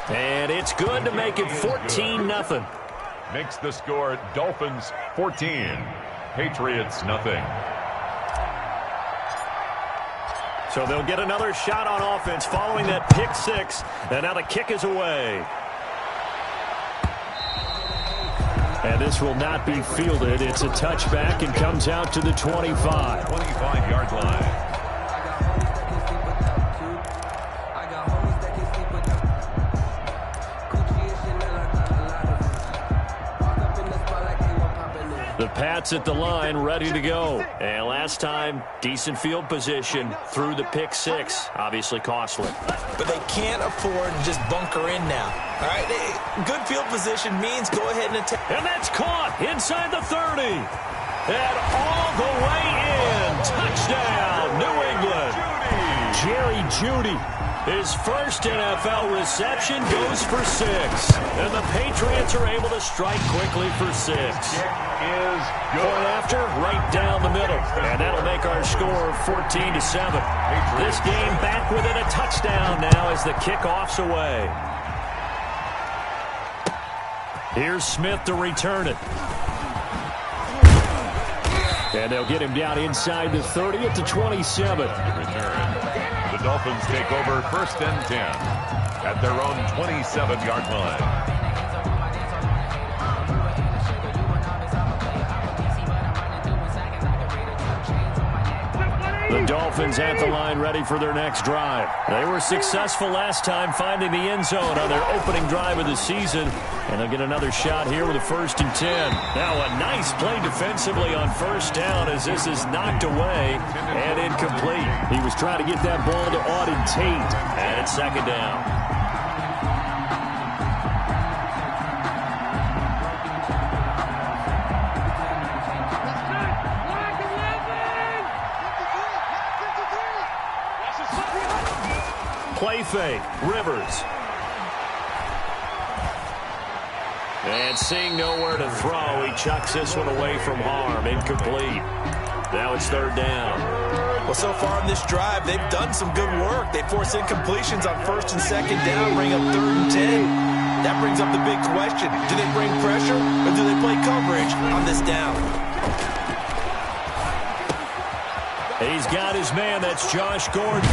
And it's good to make it 14-0. Makes the score Dolphins 14, Patriots nothing. So they'll get another shot on offense following that pick six. And now the kick is away. And this will not be fielded. It's a touchback and comes out to the 25. 25-yard line. The Pats at the line, ready to go. And last time, decent field position through the pick six. Obviously costly. But they can't afford to just bunker in now. All right, good field position means go ahead and attack. And that's caught inside the 30. And all the way in. Touchdown, New England. Jerry Jeudy. His first NFL reception goes for 6. And the Patriots are able to strike quickly for 6. Is good. Point after, right down the middle. And that'll make our score 14-7. This game back within a touchdown now as the kickoff's away. Here's Smith to return it. And they'll get him down inside the 30 at the 27. The Dolphins take over 1st and 10 at their own 27-yard line. The Dolphins at the line ready for their next drive. They were successful last time finding the end zone on their opening drive of the season. And they'll get another shot here with a 1st and 10. Now a nice play defensively on 1st down as this is knocked away and incomplete. He was trying to get that ball to Auden Tate. And it's 2nd down. Play fake, Rivers. And seeing nowhere to throw, he chucks this one away from harm. Incomplete. Now it's 3rd down. Well, so far in this drive, they've done some good work. They force incompletions on 1st and 2nd down, bring up 3rd and 10. That brings up the big question. Do they bring pressure or do they play coverage on this down? He's got his man. That's Josh Gordon.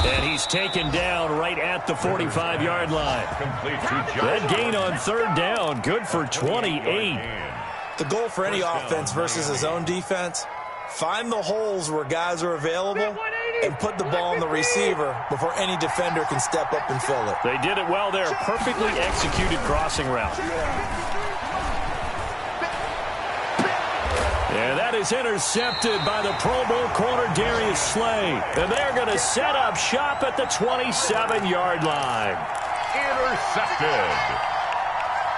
And he's taken down right at the 45-yard line. That gain on 3rd down, good for 28. The goal for any offense versus his own defense, find the holes where guys are available and put the ball on the receiver before any defender can step up and fill it. They did it well there. Perfectly executed crossing route. And that is intercepted by the Pro Bowl corner Darius Slay. And they're going to set up shop at the 27-yard line. Intercepted.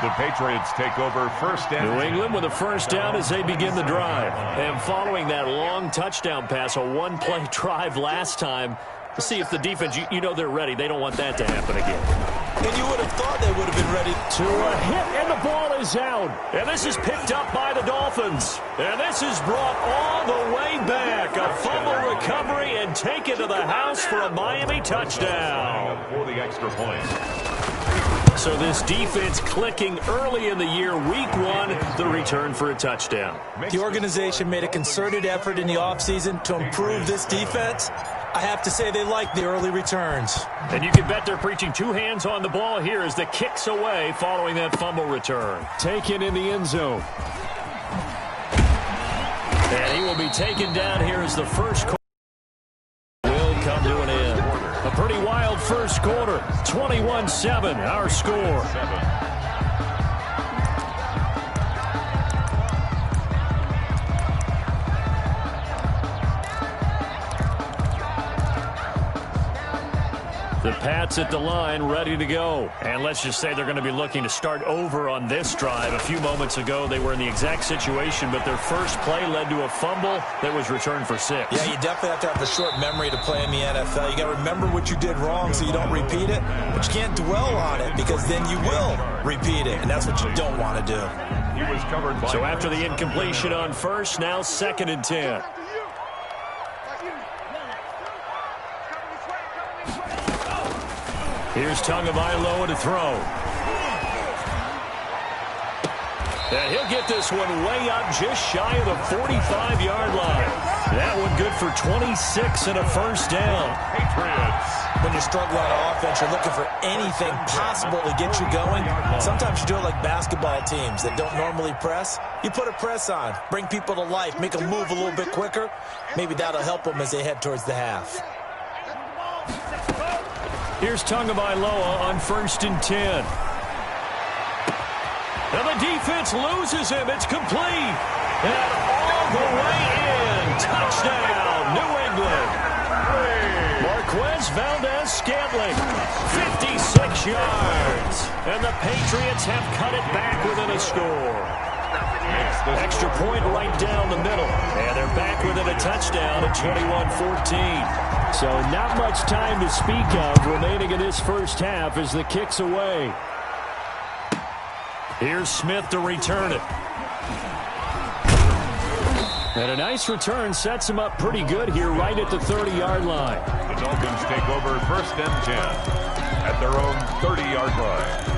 The Patriots take over 1st and 10. New England with a 1st down as they begin the drive. And following that long touchdown pass, a one-play drive last time, to see if the defense, you know they're ready. They don't want that to happen again. And you would have thought they would have been ready. To a hit, and the ball is out. And this is picked up by the Dolphins. And this is brought all the way back. A fumble recovery and taken to the house for a Miami touchdown. For the extra point. So this defense clicking early in the year, week 1, the return for a touchdown. The organization made a concerted effort in the offseason to improve this defense. I have to say they like the early returns. And you can bet they're preaching 2 hands on the ball here as the kick's away following that fumble return. Taken in the end zone. And he will be taken down here as the first quarter will come to an end. A pretty wild first quarter. 21-7, our score. The Pats at the line, ready to go. And let's just say they're going to be looking to start over on this drive. A few moments ago, they were in the exact situation, but their first play led to a fumble that was returned for 6. Yeah, you definitely have to have a short memory to play in the NFL. You got to remember what you did wrong so you don't repeat it, but you can't dwell on it because then you will repeat it, and that's what you don't want to do. He was covered by. So after the incompletion on 1st, now 2nd and 10. Here's Tagovailoa to throw. And he'll get this one way up just shy of the 45-yard line. That one good for 26 and a first down. Patriots. When you're struggling on offense, you're looking for anything possible to get you going. Sometimes you do it like basketball teams that don't normally press. You put a press on, bring people to life, make them move a little bit quicker. Maybe that'll help them as they head towards the half. Here's Tagovailoa on 1st and 10. And the defense loses him. It's complete. And all the way in. Touchdown, New England. Marquez Valdez-Scantling, 56 yards. And the Patriots have cut it back within a score. Extra point right down the middle. And they're back within a touchdown at 21-14. So not much time to speak of remaining in this first half as the kick's away. Here's Smith to return it. And a nice return sets him up pretty good here right at the 30-yard line. The Dolphins take over 1st and 10 at their own 30-yard line.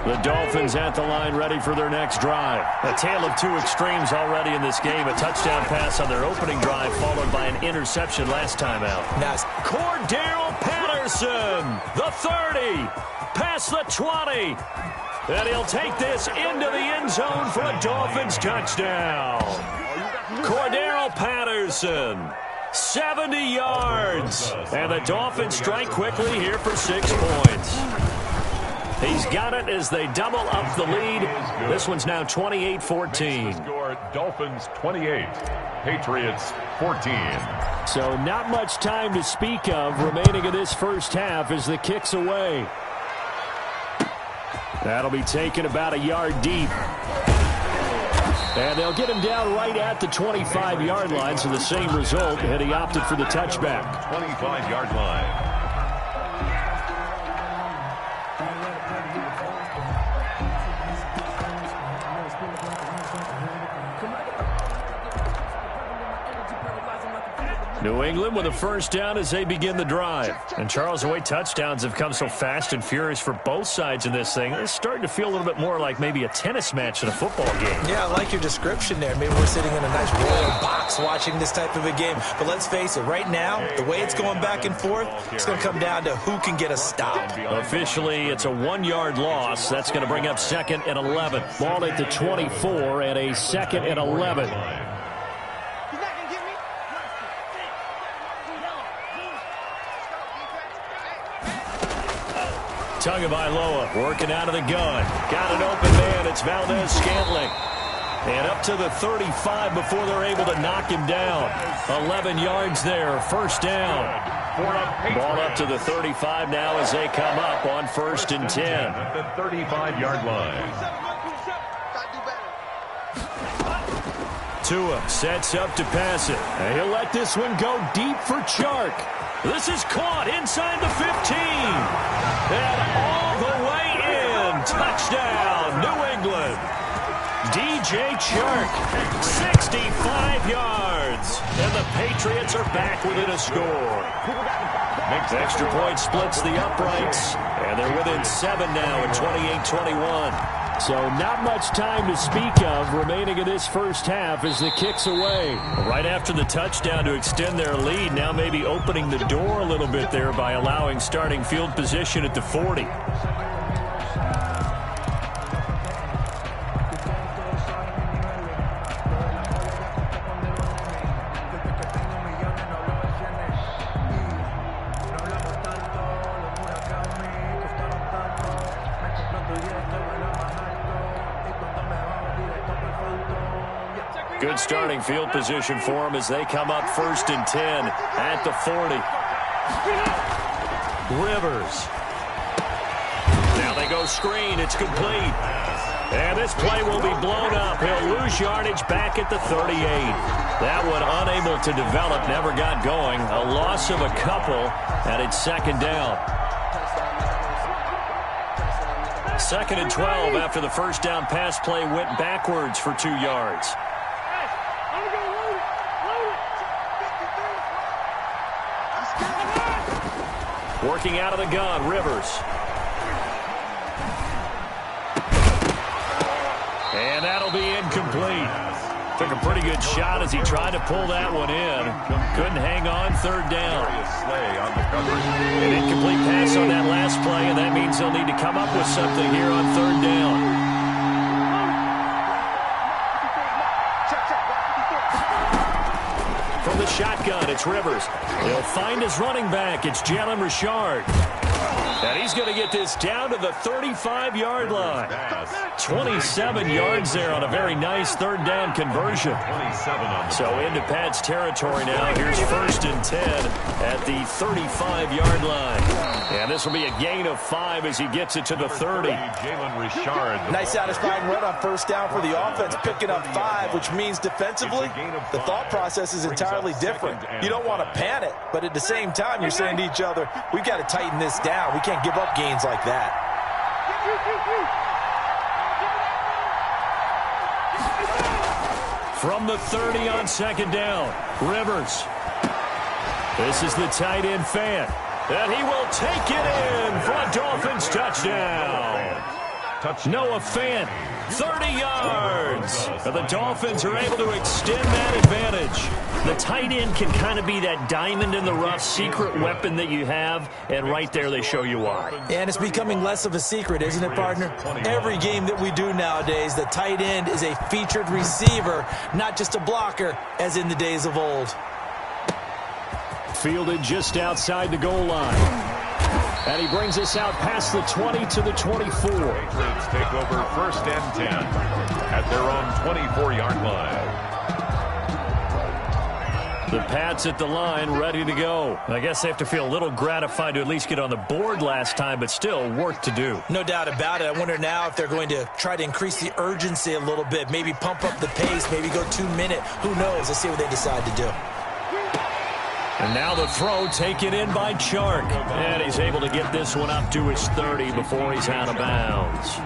The Dolphins at the line ready for their next drive. A tale of two extremes already in this game. A touchdown pass on their opening drive followed by an interception last time out. Nice. Cordero Patterson, the 30, past the 20. And he'll take this into the end zone for a Dolphins touchdown. Cordero Patterson, 70 yards. And the Dolphins strike quickly here for 6 points. He's got it as they double up the lead. This one's now 28-14. Score, Dolphins 28, Patriots 14. So not much time to speak of remaining in this first half as the kick's away. That'll be taken about a yard deep. And they'll get him down right at the 25-yard line, so the same result, and he opted for the touchback. 25-yard line. New England with a first down as they begin the drive. And Charles, the way touchdowns have come so fast and furious for both sides in this thing, it's starting to feel a little bit more like maybe a tennis match than a football game. Yeah, I like your description there. Maybe we're sitting in a nice royal box watching this type of a game. But let's face it, right now, the way it's going back and forth, it's going to come down to who can get a stop. Officially, it's a 1-yard loss. That's going to bring up 2nd and 11. Ball at the 24 and a 2nd and 11. Tagovailoa working out of the gun. Got an open man. It's Valdez-Scantling. And up to the 35 before they're able to knock him down. 11 yards there. First down. Ball up to the 35 now as they come up on 1st and 10. At the 35-yard line. Tua sets up to pass it. And he'll let this one go deep for Chark. This is caught inside the 15. And all the way in. Touchdown, New England. DJ Chark, 65 yards. And the Patriots are back within a score. Extra point splits the uprights. And they're within 7 now at 28-21. So not much time to speak of remaining in this first half as the kick's away. Right after the touchdown to extend their lead, now maybe opening the door a little bit there by allowing starting field position at the 40. Good starting field position for them as they come up 1st and 10 at the 40. Rivers. Now they go screen. It's complete. And this play will be blown up. He'll lose yardage back at the 38. That one unable to develop, never got going. A loss of a couple, and it's 2nd down. 2nd and 12 after the first down pass play went backwards for 2 yards. Working out of the gun, Rivers. And that'll be incomplete. Took a pretty good shot as he tried to pull that one in. Couldn't hang on, 3rd down. An incomplete pass on that last play, and that means they'll need to come up with something here on 3rd down. From the shotgun, it's Rivers. He'll find his running back. It's Jalen Richard. And he's going to get this down to the 35-yard line. 27 yards there on a very nice 3rd down conversion. So into Pat's territory now. Here's 1st and 10 at the 35-yard line. And this will be a gain of 5 as he gets it to the 30. Jalen Richard. Nice satisfying run on 1st down for the offense, picking up 5, which means defensively, the thought process is entirely different. You don't want to panic, but at the same time, you're saying to each other, we've got to tighten this down. We can't give up gains like that. From the 30 on 2nd down, Rivers. This is the tight end Fant. And he will take it in for a Dolphins touchdown. Noah Fant, 30 yards. And the Dolphins are able to extend that advantage. The tight end can kind of be that diamond in the rough secret weapon that you have, and right there they show you why. And it's becoming less of a secret, isn't it, partner? Every game that we do nowadays, the tight end is a featured receiver, not just a blocker, as in the days of old. Fielded just outside the goal line. And he brings us out past the 20 to the 24. Patriots take over 1st and 10 at their own 24-yard line. The Pats at the line, ready to go. I guess they have to feel a little gratified to at least get on the board last time, but still work to do. No doubt about it. I wonder now if they're going to try to increase the urgency a little bit, maybe pump up the pace, maybe go 2-minute. Who knows? Let's see what they decide to do. And now the throw taken in by Chark. And he's able to get this one up to his 30 before he's out of bounds.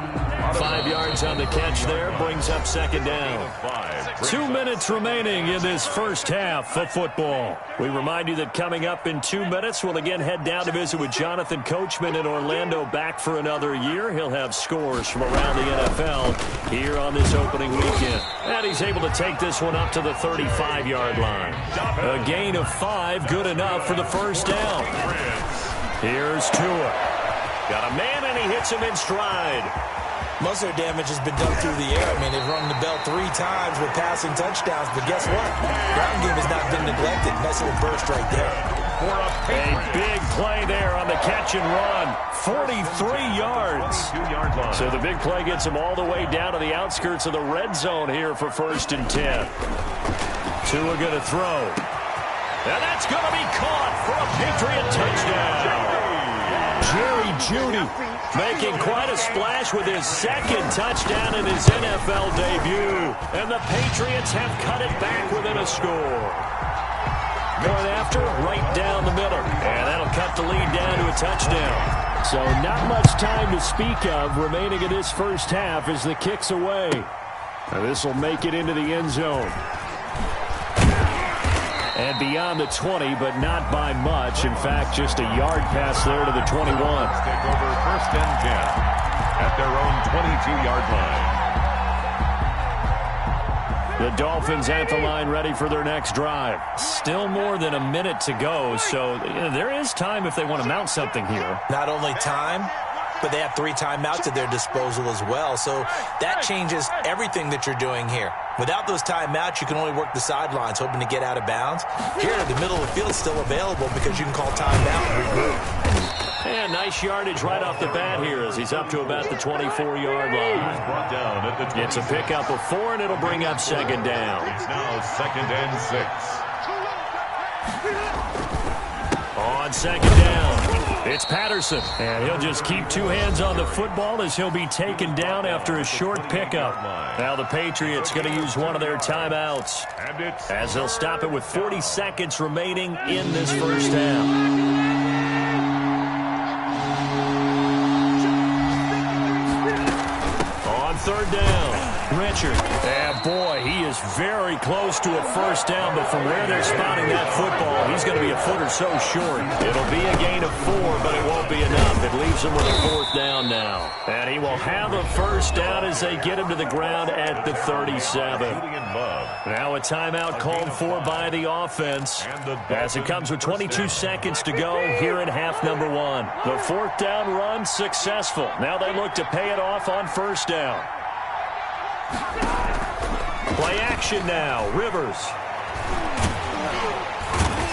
5 yards on the catch there, brings up 2nd down. 2 minutes remaining in this first half of football. We remind you that coming up in 2 minutes, we'll again head down to visit with Jonathan Coachman in Orlando, back for another year. He'll have scores from around the NFL here on this opening weekend. And he's able to take this one up to the 35-yard line. A gain of 5, good enough for the first down. Here's Tua. Got a man, and he hits him in stride. Most of their damage has been done through the air. I mean, they've rung the bell 3 times with passing touchdowns, but guess what? Ground game has not been neglected. Nice little burst right there. A big play there on the catch and run. 43 yards. So the big play gets him all the way down to the outskirts of the red zone here for 1st and 10. Tua going to throw. And that's going to be caught for a Patriot touchdown. Jerry Jeudy making quite a splash with his 2nd touchdown in his NFL debut. And the Patriots have cut it back within a score. Going after right down the middle. And that'll cut the lead down to a touchdown. So not much time to speak of remaining in this first half as the kick's away. And this will make it into the end zone. And beyond the 20, but not by much. In fact, just a yard pass there to the 21. Take over 1st and 10 at their own 22-yard line. The Dolphins at the line, ready for their next drive. Still more than a minute to go, so there is time if they want to mount something here. Not only time, but they have 3 timeouts at their disposal as well. So that changes everything that you're doing here. Without those timeouts, you can only work the sidelines, hoping to get out of bounds. Here, the middle of the field is still available because you can call timeout and regroup. And nice yardage right off the bat here as he's up to about the 24-yard line. It's a pickup of 4, and it'll bring up 2nd down. It's now 2nd and 6. On 2nd down, it's Patterson. And he'll just keep 2 hands on the football as he'll be taken down after a short pickup. Now the Patriots going to use one of their timeouts as they'll stop it with 40 seconds remaining in this first half. third down. Richard. And boy, he is very close to a first down, but from where they're spotting that football, he's going to be a foot or so short. It'll be a gain of 4, but it won't be enough. It leaves him with a fourth down now. And he will have a first down as they get him to the ground at the 37. Now a timeout called for by the offense as it comes with 22 seconds to go here in half number 1. The fourth down run successful. Now they look to pay it off on first down. Play action now. Rivers.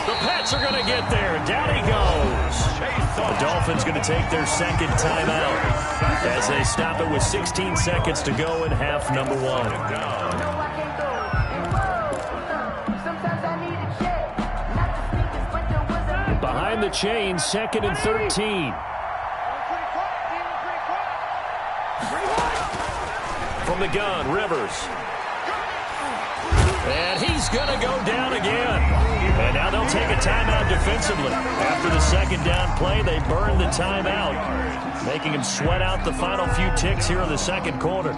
The Pats are going to get there. Down he goes. The Dolphins going to take their second timeout as they stop it with 16 seconds to go in half number 1. Behind the chains, 2nd and 13. From the gun, Rivers. And he's going to go down again. And now they'll take a timeout defensively. After the second down play, they burn the timeout, making him sweat out the final few ticks here in the second quarter.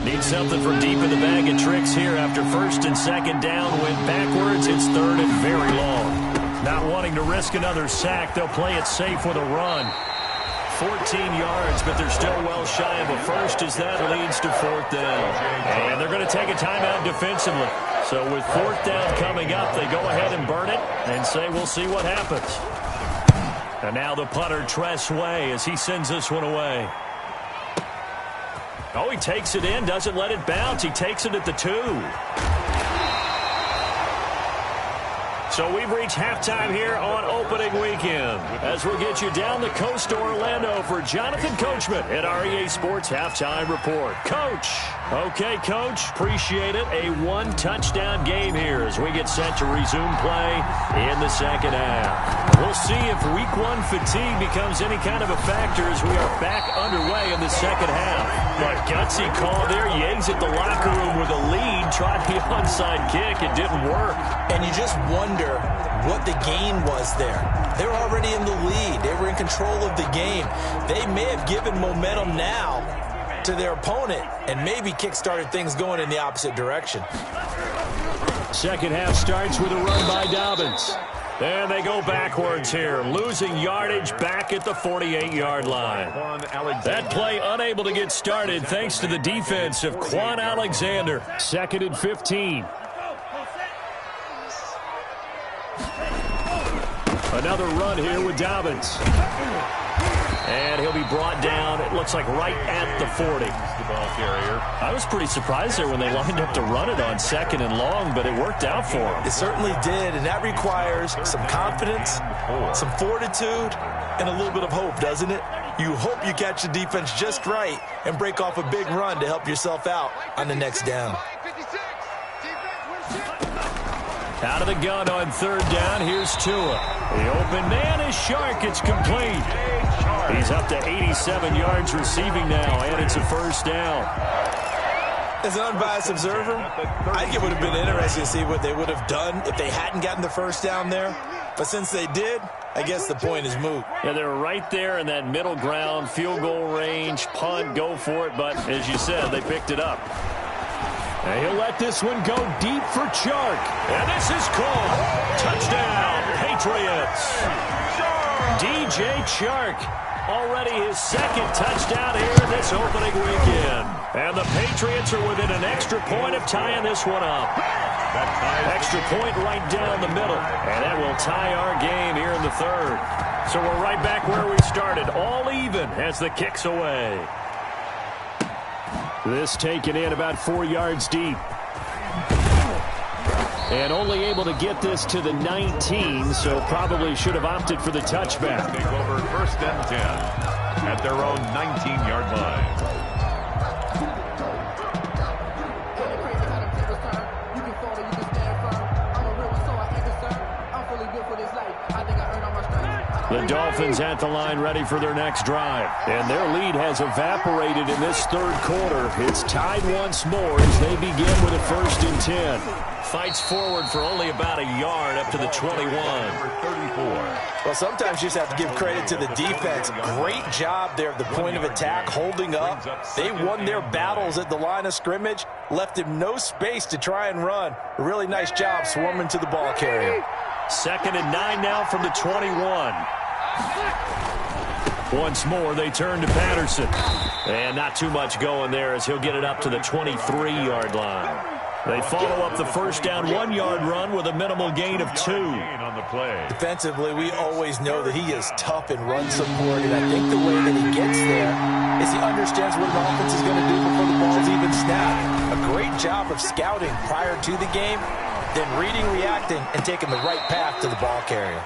Need something from deep in the bag of tricks here after first and second down. Went backwards. It's third and very long. Not wanting to risk another sack, they'll play it safe with a run. 14 yards, but they're still well shy of a first as that leads to fourth down. And they're going to take a timeout defensively. So with fourth down coming up, they go ahead and burn it and say we'll see what happens. And now the punter, Tress Way, as he sends this one away. Oh, he takes it in, doesn't let it bounce. He takes it at the 2. So we've reached halftime here on opening weekend as we'll get you down the coast to Orlando for Jonathan Coachman at our EA Sports Halftime Report. Coach. Okay, Coach. Appreciate it. A one-touchdown game here as we get set to resume play in the second half. We'll see if Week 1 fatigue becomes any kind of a factor as we are back underway in the second half. But gutsy call there. You exit the locker room with a lead. Tried the onside kick. It didn't work. And you just wonder what the gain was there. They're already in the lead. They were in control of the game. They may have given momentum now to their opponent and maybe kick-started things going in the opposite direction. Second half starts with a run by Dobbins. And they go backwards here, losing yardage back at the 48-yard line. That play unable to get started thanks to the defense of Quan Alexander. 2nd and 15. Another run here with Dobbins. And he'll be brought down, it looks like right at the 40. The ball carrier. I was pretty surprised there when they lined up to run it on 2nd and long, but it worked out for him. It certainly did, and that requires some confidence, some fortitude, and a little bit of hope, doesn't it? You hope you catch the defense just right and break off a big run to help yourself out on the next down. Out of the gun on third down, here's Tua. The open man is Shark. It's complete. He's up to 87 yards receiving now, and it's a first down. As an unbiased observer, I think it would have been interesting to see what they would have done if they hadn't gotten the first down there. But since they did, I guess the point is moot. Yeah, they're right there in that middle ground, field goal range, punt, go for it. But as you said, they picked it up. And he'll let this one go deep for Chark. And this is called touchdown, Patriots. DJ Chark, already his second touchdown here this opening weekend. And the Patriots are within an extra point of tying this one up. Extra point right down the middle. And that will tie our game here in the third. So we're right back where we started, all even as the kick's away. This taken in about 4 yards deep. And only able to get this to the 19, so probably should have opted for the touchback. Take over 1st and 10 at their own 19-yard line. The Dolphins at the line ready for their next drive. And their lead has evaporated in this third quarter. It's tied once more as they begin with a 1st and 10. Fights forward for only about a yard up to the 21. Well, sometimes you just have to give credit to the defense. Great job there at the point of attack, holding up. They won their battles at the line of scrimmage, left him no space to try and run. A really nice job swarming to the ball carrier. 2nd and 9 now from the 21. Once more, they turn to Patterson. And not too much going there as he'll get it up to the 23-yard line. They follow up the first down 1-yard run with a minimal gain of 2. On the play. Defensively, we always know that he is tough in run support, and I think the way that he gets there is he understands what an offense is going to do before the ball's even snapped. A great job of scouting prior to the game, then reading, reacting, and taking the right path to the ball carrier.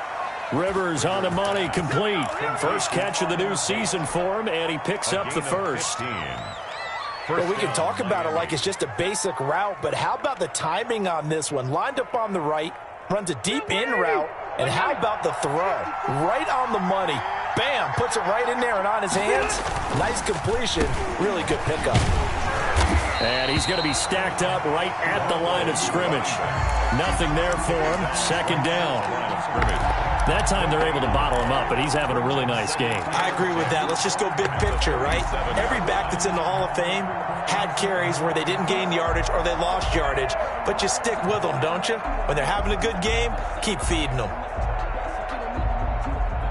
Rivers on the money, complete. First catch of the new season for him, and he picks up the first. Well, we can talk about it like it's just a basic route, but how about the timing on this one? Lined up on the right, runs a deep in route, and how about the throw? Right on the money. Bam, puts it right in there and on his hands. Nice completion, really good pickup. And he's going to be stacked up right at the line of scrimmage. Nothing there for him. 2nd down. That time they're able to bottle him up, but he's having a really nice game. I agree with that. Let's just go big picture, right? Every back that's in the Hall of Fame had carries where they didn't gain yardage or they lost yardage, but you stick with them, don't you? When they're having a good game, keep feeding them.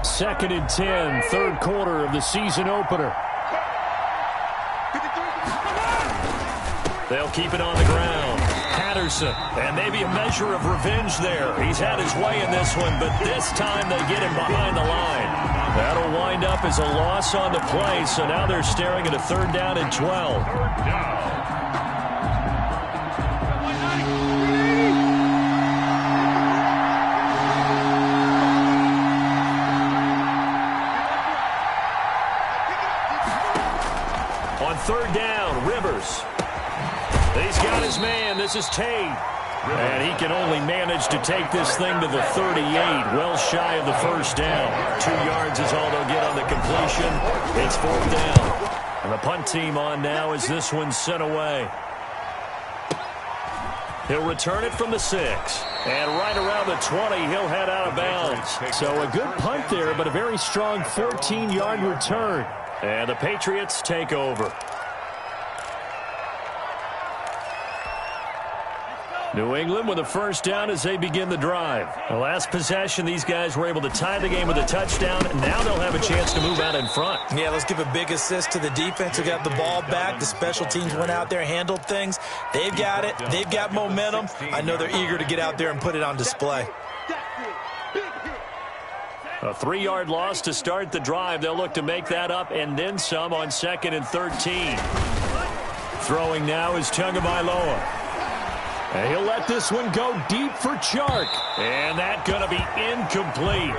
2nd and 10, 3rd quarter of the season opener. They'll keep it on the ground. Patterson, and maybe a measure of revenge there. He's had his way in this one, but this time they get him behind the line. That'll wind up as a loss on the play, so now they're staring at a 3rd down and 12. On 3rd down, Rivers. He's got his man. This is Tate. And he can only manage to take this thing to the 38, well shy of the first down. 2 yards is all they'll get on the completion. It's 4th down. And the punt team on now as this one's sent away. He'll return it from the 6. And right around the 20, he'll head out of bounds. So a good punt there, but a very strong 14-yard return. And the Patriots take over. New England with a 1st down as they begin the drive. The last possession, these guys were able to tie the game with a touchdown. Now they'll have a chance to move out in front. Yeah, let's give a big assist to the defense who got the ball back. The special teams went out there, handled things. They've got it. They've got momentum. I know they're eager to get out there and put it on display. A 3-yard loss to start the drive. They'll look to make that up and then some on 2nd and 13. Throwing now is Tagovailoa. And he'll let this one go deep for Chark. And that's going to be incomplete.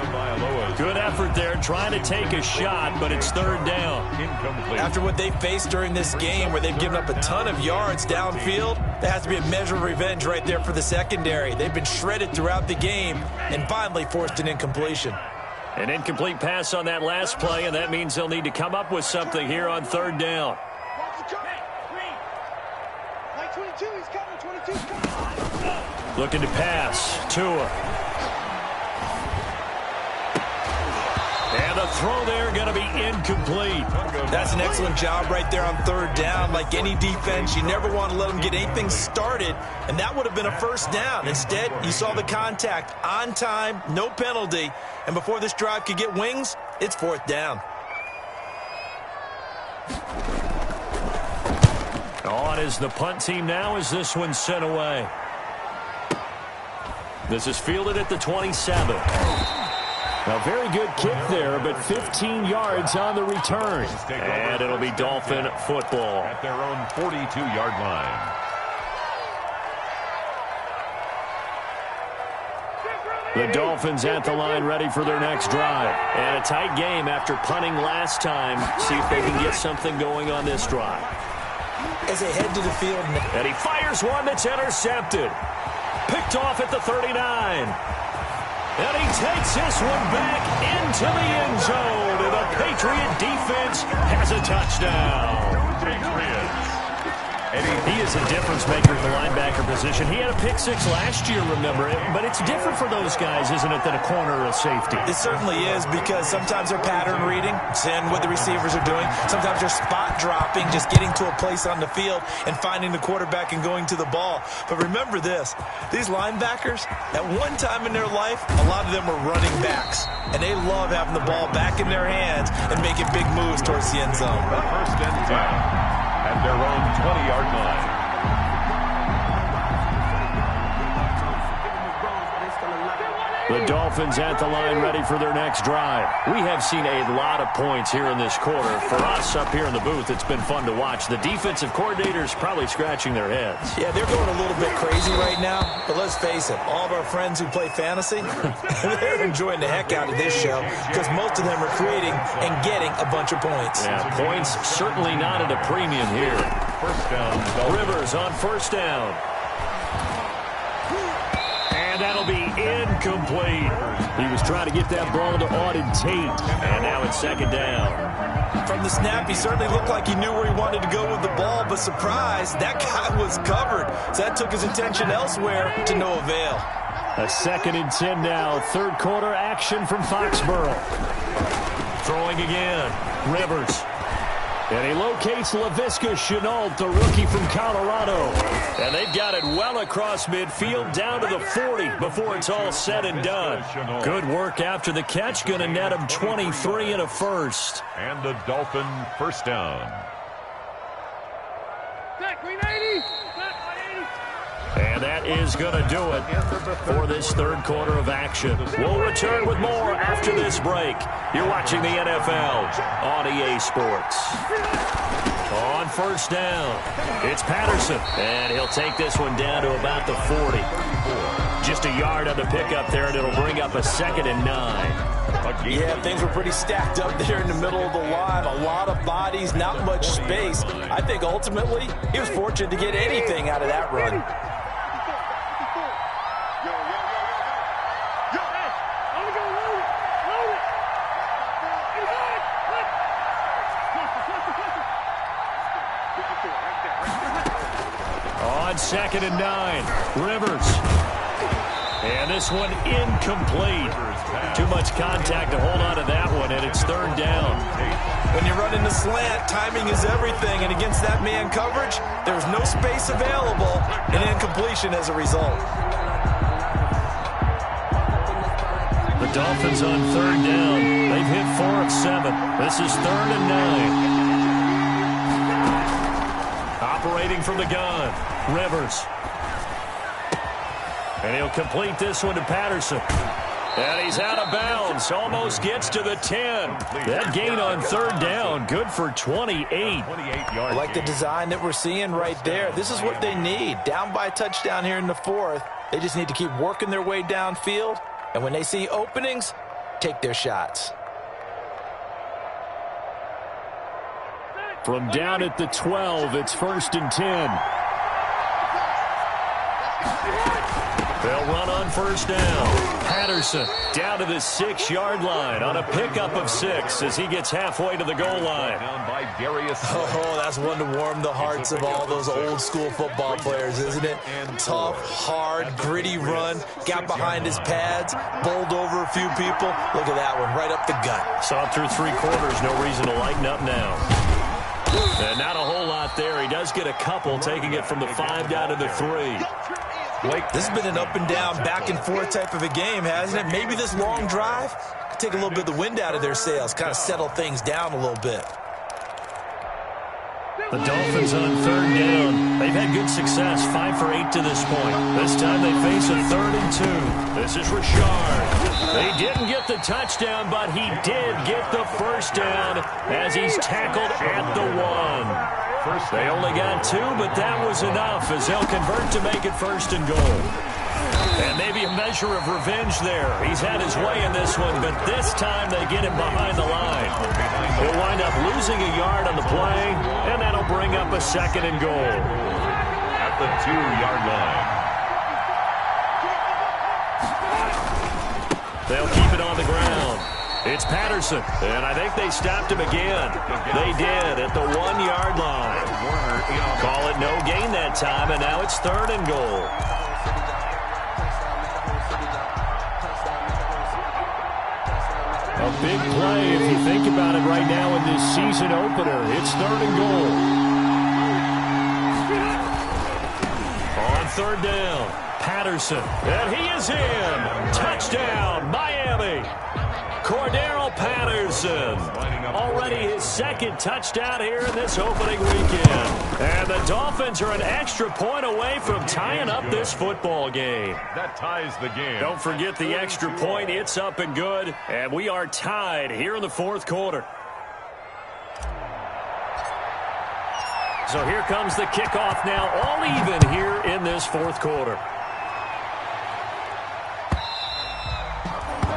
Good effort there trying to take a shot, but it's 3rd down. Incomplete. After what they faced during this game where they've given up a ton of yards downfield, there has to be a measure of revenge right there for the secondary. They've been shredded throughout the game and finally forced an incompletion. An incomplete pass on that last play, and that means they'll need to come up with something here on 3rd down. Looking to pass. Tua. And the throw there going to be incomplete. That's an excellent job right there on 3rd down. Like any defense, you never want to let them get anything started, and that would have been a 1st down. Instead, you saw the contact on time, no penalty, and before this drive could get wings, it's 4th down. On is the punt team now as this one's sent away. This is fielded at the 27. A very good kick there, but 15 yards on the return. And it'll be Dolphin football. At their own 42-yard line. The Dolphins at the line ready for their next drive. And a tight game after punting last time. See if they can get something going on this drive. As they head to the field. And he fires one that's intercepted. Picked off at the 39. And he takes this one back into the end zone. And the Patriot defense has a touchdown. Patriots. He is a difference maker at the linebacker position. He had a pick six last year, remember it. But it's different for those guys, isn't it, than a corner or a safety? It certainly is, because sometimes they're pattern reading, seeing what the receivers are doing. Sometimes they're spot dropping, just getting to a place on the field and finding the quarterback and going to the ball. But remember this, these linebackers, at one time in their life, a lot of them were running backs. And they love having the ball back in their hands and making big moves towards the end zone. First and 10 at their own 20-yard line. The Dolphins at the line ready for their next drive. We have seen a lot of points here in this quarter. For us up here in the booth, it's been fun to watch. The defensive coordinators probably scratching their heads. Yeah, they're going a little bit crazy right now. But let's face it, all of our friends who play fantasy, they're enjoying the heck out of this show because most of them are creating and getting a bunch of points. Yeah, points certainly not at a premium here. First down. Dolphins. Rivers on first down. And that'll be incomplete. He was trying to get that ball to Auden Tate. And now it's second down. From the snap, he certainly looked like he knew where he wanted to go with the ball, but surprise, that guy was covered. So that took his attention elsewhere to no avail. A second and 10 now. Third quarter action from Foxborough. Throwing again. Rivers. And he locates Laviska Shenault, the rookie from Colorado. And they've got it well across midfield down to the 40 before it's all said and done. Good work after the catch. Going to net him 23 and a first. And the Dolphin first down. And that is going to do it for this third quarter of action. We'll return with more after this break. You're watching the NFL on EA Sports. On first down, it's Patterson. And he'll take this one down to about the 40. Just a yard on the pickup there, and it'll bring up a second and 9. Yeah, things were pretty stacked up there in the middle of the line. A lot of bodies, not much space. I think ultimately he was fortunate to get anything out of that run. On second and 9, Rivers. And this one incomplete. Too much contact to hold on to that one, and it's third down. When you're running the slant, timing is everything, and against that man coverage, there's no space available, and incompletion as a result. The Dolphins on third down. They've hit 4 of 7. This is third and 9. Operating from the gun, Rivers. And he'll complete this one to Patterson. And he's out of bounds. Almost gets to the 10. That gain on third down, good for 28. I like the design that we're seeing right there. This is what they need. Down by a touchdown here in the fourth. They just need to keep working their way downfield. And when they see openings, take their shots. From down at the 12, it's first and 10. They'll run on first down. Patterson down to the 6-yard line on a pickup of 6 as he gets halfway to the goal line. Oh, that's one to warm the hearts of all those old school football players, isn't it? Tough, hard, gritty run. Got behind his pads, bowled over a few people. Look at that one, right up the gut. Saw through 3 quarters, no reason to lighten up now. And not a whole lot there. He does get a couple, taking it from the 5 down to the 3. This has been an up and down, back and forth type of a game, hasn't it? Maybe this long drive could take a little bit of the wind out of their sails, kind of settle things down a little bit. The Dolphins on third down. They've had good success, 5 for 8 to this point. This time they face a 3rd and 2. This is Richard. They didn't get the touchdown, but he did get the first down as he's tackled at the 1. They only got 2, but that was enough as they'll convert to make it first and goal. And maybe a measure of revenge there. He's had his way in this one, but this time they get him behind the line. He'll wind up losing a yard on the play, and that'll bring up a 2nd and goal. At the 2-yard line. They'll keep it on the ground. It's Patterson, and I think they stopped him again. They did at the 1-yard line. Call it no gain that time, and now it's 3rd and goal. A big play if you think about it right now in this season opener. It's 3rd and goal. On 3rd down, Patterson, and he is in. Touchdown, Miami. Cordero Patterson, already his 2nd touchdown here in this opening weekend. And the Dolphins are an extra point away from tying up this football game. That ties the game. Don't forget the extra point. It's up and good. And we are tied here in the 4th quarter. So here comes the kickoff now, all even here in this 4th quarter.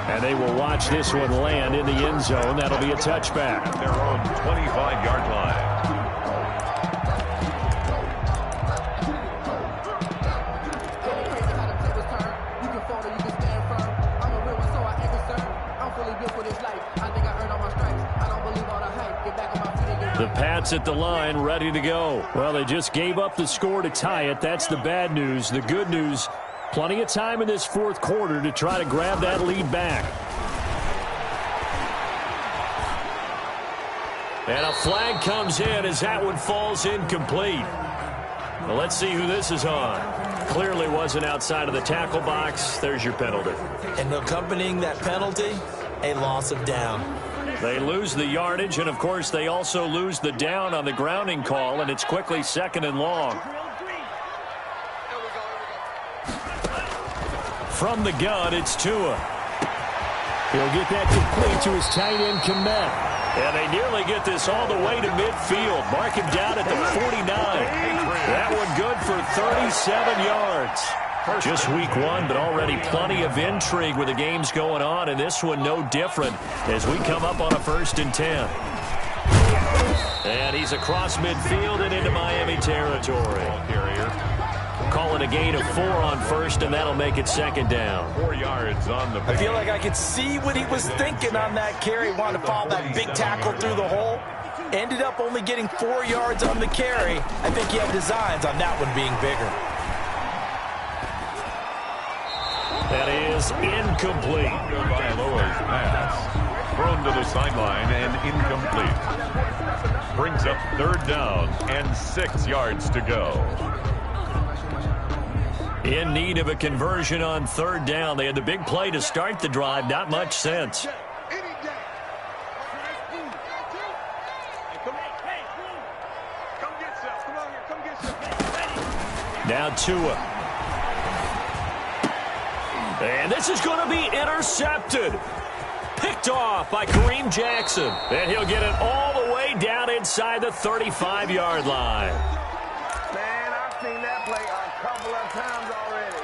And they will watch this one land in the end zone. That'll be a touchback. At their own 25-yard line. The Pats at the line, ready to go. Well, they just gave up the score to tie it. That's the bad news. The good news, plenty of time in this 4th quarter to try to grab that lead back. And a flag comes in as that one falls incomplete. Well, let's see who this is on. Clearly wasn't outside of the tackle box. There's your penalty. And accompanying that penalty, a loss of down. They lose the yardage, and, of course, they also lose the down on the grounding call, and it's quickly 2nd and long. From the gun, it's Tua. He'll get that complete to his tight end, Kmet. And they nearly get this all the way to midfield. Mark him down at the 49. That one good for 37 yards. Just week 1, but already plenty of intrigue with the games going on, and this one no different as we come up on a 1st and 10. And he's across midfield and into Miami territory. Call it a gain of 4 on 1st, and that'll make it 2nd down. 4 yards on the. I feel like I could see what he was thinking on that carry. Wanted to follow that big tackle through the hole. Ended up only getting 4 yards on the carry. I think he had designs on that one being bigger. That is incomplete. Bailoa's pass. Thrown to the sideline and incomplete. Brings up 3rd down and 6 yards to go. In need of a conversion on 3rd down. They had the big play to start the drive. Not much sense. Now Tua. And this is going to be intercepted. Picked off by Kareem Jackson. And he'll get it all the way down inside the 35-yard line. Man, I've seen that play a couple of times already.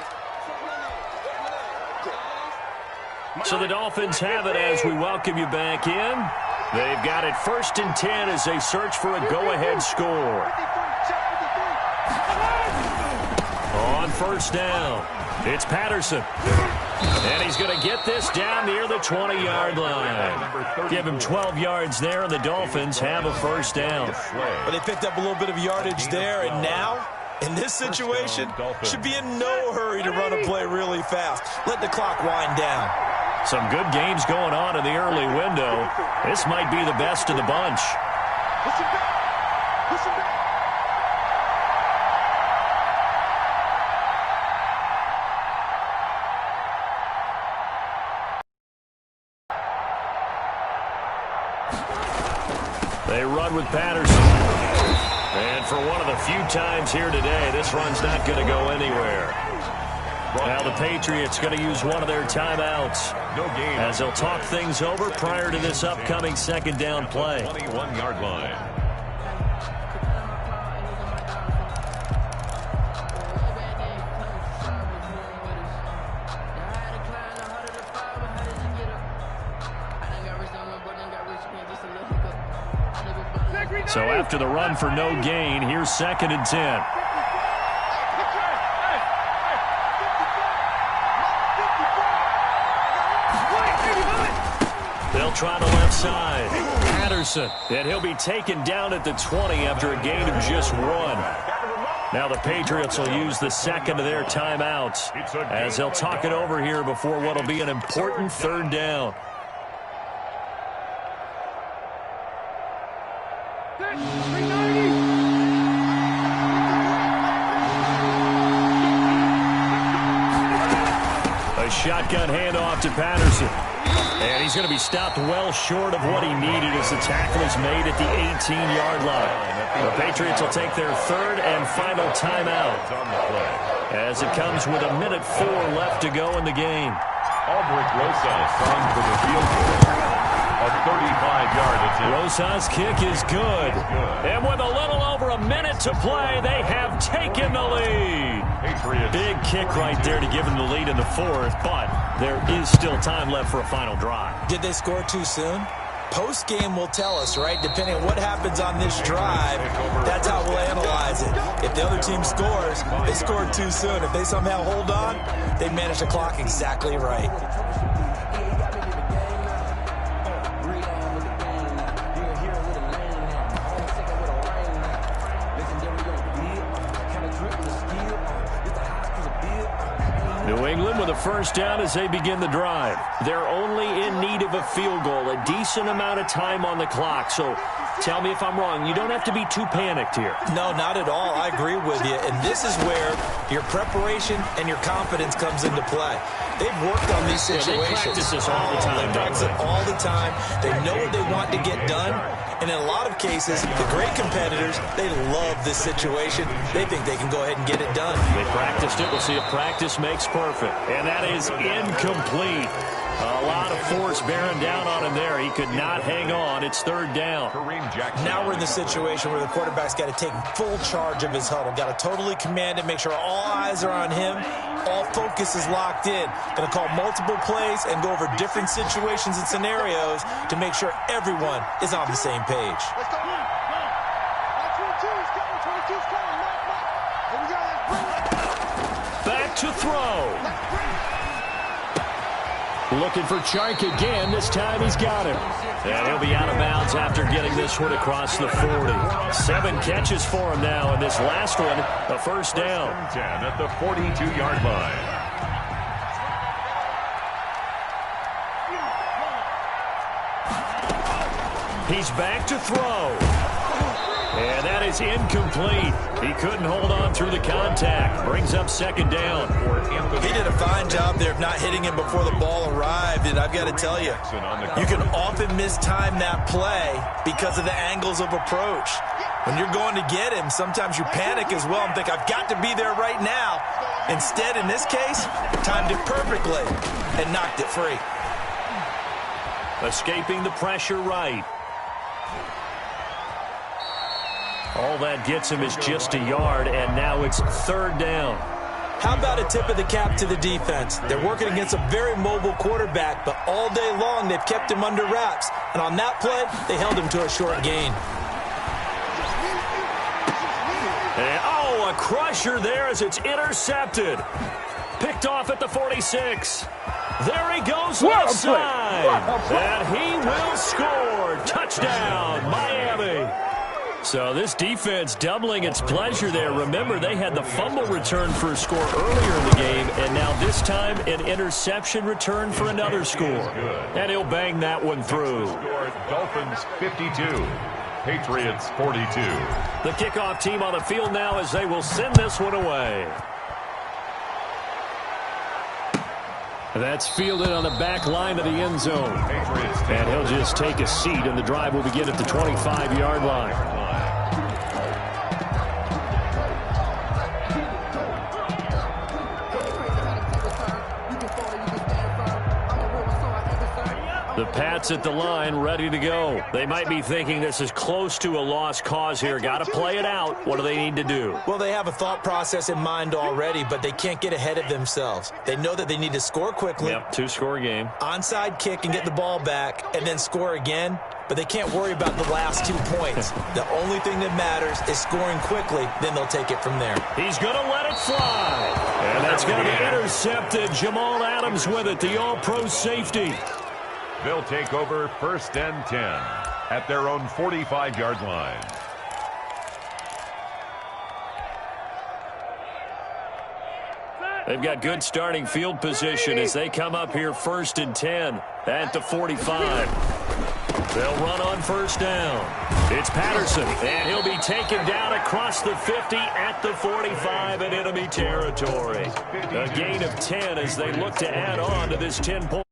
So the Dolphins have it as we welcome you back in. They've got it 1st and 10 as they search for a go-ahead score. On 1st down, it's Patterson. And he's going to get this down near the 20-yard line. Give him 12 yards there, and the Dolphins have a 1st down. But they picked up a little bit of yardage there, and now, in this situation, should be in no hurry to run a play really fast. Let the clock wind down. Some good games going on in the early window. This might be the best of the bunch. They run with Patterson. And for one of the few times here today, this run's not going to go anywhere. Now the Patriots going to use one of their timeouts as they'll talk things over prior to this upcoming 2nd down play. 21-yard line. So after the run for no gain, here's 2nd and 10. try the left side. Patterson, and he'll be taken down at the 20 after a gain of just 1. Now the Patriots will use the second of their timeouts as they'll talk it over here before what will be an important third down. A shotgun handoff to Patterson. And he's going to be stopped well short of what he needed as the tackle is made at the 18-yard line. The Patriots will take their third and final timeout as it comes with 1:04 left to go in the game. Albrecht Rosas on for the field goal. A 35-yard attempt. Rosas' kick is good. And with a little over a minute to play, they have taken the lead. Patriots. Big kick right there to give them the lead in the fourth, but there is still time left for a final drive. Did they score too soon? Post-game will tell us, right? Depending on what happens on this drive, that's how we'll analyze it. If the other team scores, they scored too soon. If they somehow hold on, they manage the clock exactly right. New England with a first down as they begin the drive. They're only in need of a field goal, a decent amount of time on the clock. So tell me if I'm wrong. You don't have to be too panicked here. No, not at all. I agree with you. And this is where your preparation and your confidence comes into play. They've worked on these situations. They practice this all the time. They practice it all the time. They know what they want to get done. And in a lot of cases, the great competitors, they love this situation. They think they can go ahead and get it done. They practiced it. We'll see if practice makes perfect. And that is incomplete. A lot of force bearing down on him there. He could not hang on. It's third down. Now we're in the situation where the quarterback's got to take full charge of his huddle. Got to totally command it, make sure all eyes are on him. All focus is locked in. Going to call multiple plays and go over different situations and scenarios to make sure everyone is on the same page. Back to throw. Looking for Chark again. This time he's got him. And he'll be out of bounds after getting this one across the 40. 7 catches for him now, and this last one, a first down. 10 at the 42-yard line. He's back to throw. And that is incomplete. He couldn't hold on through the contact. Brings up second down. He did a fine job there of not hitting him before the ball arrived. And I've got to tell you, you can often mistime that play because of the angles of approach. When you're going to get him, sometimes you panic as well and think, I've got to be there right now. Instead, in this case, timed it perfectly and knocked it free. Escaping the pressure right. All that gets him is just a yard, and now it's third down. How about a tip of the cap to the defense? They're working against a very mobile quarterback, but all day long they've kept him under wraps. And on that play, they held him to a short gain. And, a crusher there as it's intercepted. Picked off at the 46. There he goes left side. And he will score. Touchdown, Miami. So this defense doubling its pleasure there. Remember, they had the fumble return for a score earlier in the game, and now this time an interception return for another score. And he'll bang that one through. Dolphins 52, Patriots 42. The kickoff team on the field now as they will send this one away. That's fielded on the back line of the end zone. And he'll just take a seat, and the drive will begin at the 25-yard line. The Pats at the line, ready to go. They might be thinking this is close to a lost cause here. Got to play it out. What do they need to do? Well, they have a thought process in mind already, but they can't get ahead of themselves. They know that they need to score quickly. Yep, 2-score game. Onside kick and get the ball back, and then score again. But they can't worry about the last 2 points. The only thing that matters is scoring quickly. Then they'll take it from there. He's going to let it fly. And that's going to be intercepted. Jamal Adams with it, the all-pro safety. They'll take over 1st and 10 at their own 45-yard line. They've got good starting field position as they come up here 1st and 10 at the 45. They'll run on 1st down. It's Patterson, and he'll be taken down across the 50 at the 45 in enemy territory. A gain of 10 as they look to add on to this 10-point.